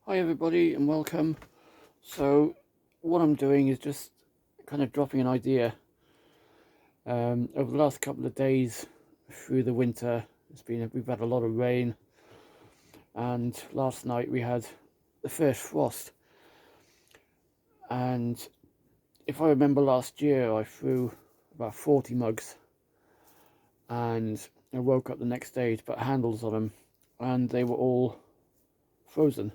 Hi everybody and welcome. So what I'm doing is just kind of dropping an idea. Over the last couple of days through the winter, we've had a lot of rain, and last night we had the first frost. And if I remember last year, I threw about 40 mugs, and I woke up the next day to put handles on them, and they were all frozen.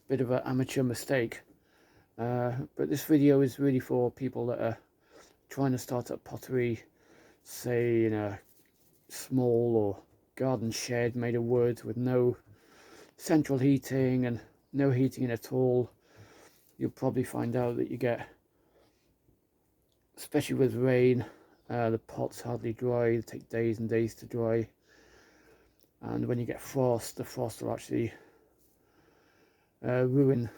Bit of an amateur mistake. But this video is really for people that are trying to start up pottery, say in a small or garden shed made of wood with no central heating and no heating at all. You'll probably find out that you get, especially with rain, the pots hardly dry. They take days and days to dry, and when you get frost, the frost will actually ruin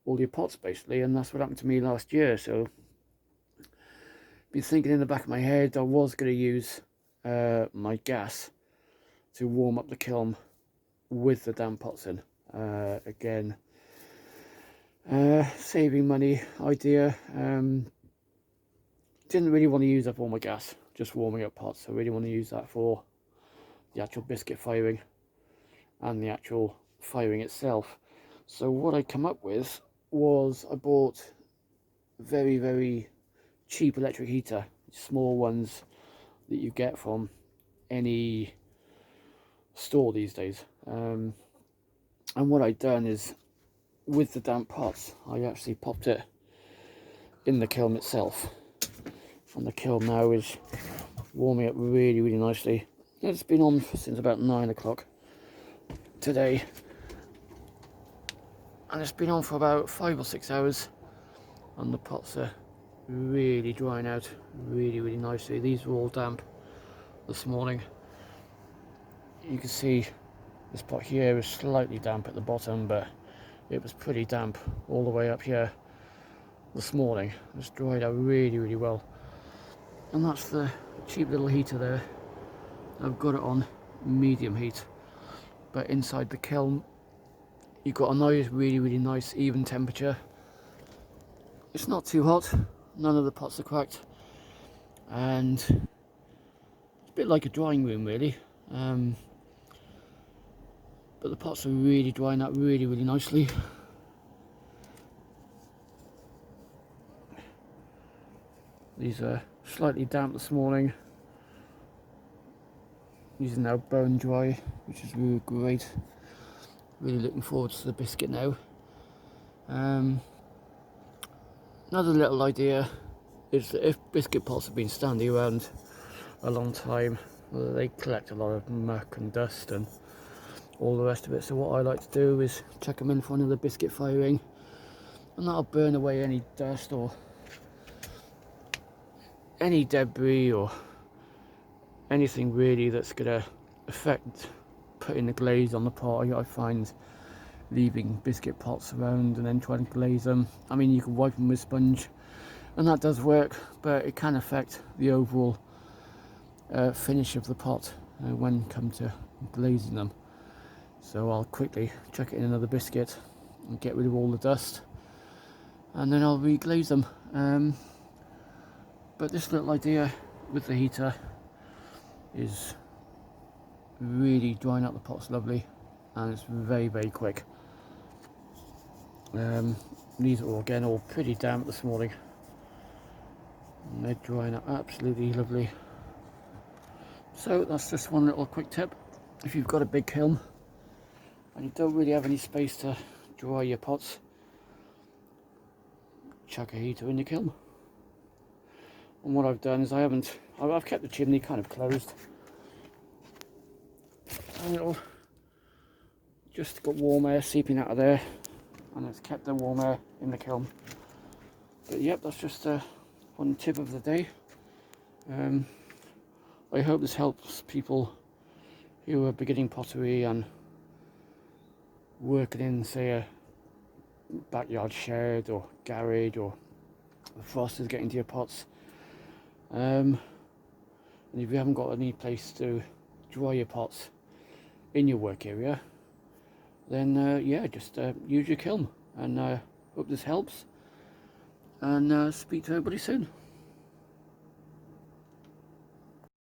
all your pots basically, and that's what happened to me last year. So been thinking in the back of my head I was going to use my gas to warm up the kiln with the damp pots in. Again, saving money idea. Didn't really want to use up all my gas just warming up pots. I really want to use that for the actual biscuit firing and the actual firing itself. So what I come up with was I bought a very cheap electric heater, small ones that you get from any store these days. And what I'd done is, with the damp pots, I actually popped it in the kiln itself, and the kiln now is warming up really nicely. It's been on since about 9 o'clock today, and it's been on for about 5 or 6 hours, and the pots are really drying out really nicely. These were all damp this morning. You can see this pot here is slightly damp at the bottom, but it was pretty damp all the way up here this morning. It's dried out really well, and that's the cheap little heater there. I've got it on medium heat, but inside the kiln you've got a nice, really nice even temperature. It's not too hot, none of the pots are cracked, and it's a bit like a drying room really. But the pots are really drying out really nicely. These are slightly damp this morning. These are now bone dry, which is really great. Really looking forward to the biscuit now. Another little idea is that if biscuit pots have been standing around a long time, well, they collect a lot of muck and dust and all the rest of it. So what I like to do is chuck them in for another biscuit firing, and that'll burn away any dust or any debris or anything really that's going to affect putting the glaze on the pot. I find leaving biscuit pots around and then trying to glaze them, I mean, you can wipe them with sponge and that does work, but it can affect the overall finish of the pot when come to glazing them. So I'll quickly chuck it in another biscuit and get rid of all the dust, and then I'll reglaze them. But this little idea with the heater is really drying out the pots lovely, and it's very quick. These are all, again, all pretty damp this morning, and they're drying out absolutely lovely. So that's just one little quick tip. If you've got a big kiln and you don't really have any space to dry your pots, chuck a heater in your kiln. And what I've done is I've kept the chimney kind of closed, and it'll just got warm air seeping out of there, and it's kept the warm air in the kiln. But yep, that's just one tip of the day. I hope this helps people who are beginning pottery and working in, say, a backyard shed or garage, or the frost is getting to your pots. And if you haven't got any place to dry your pots in your work area, then yeah, just use your kiln. And hope this helps. And speak to everybody soon.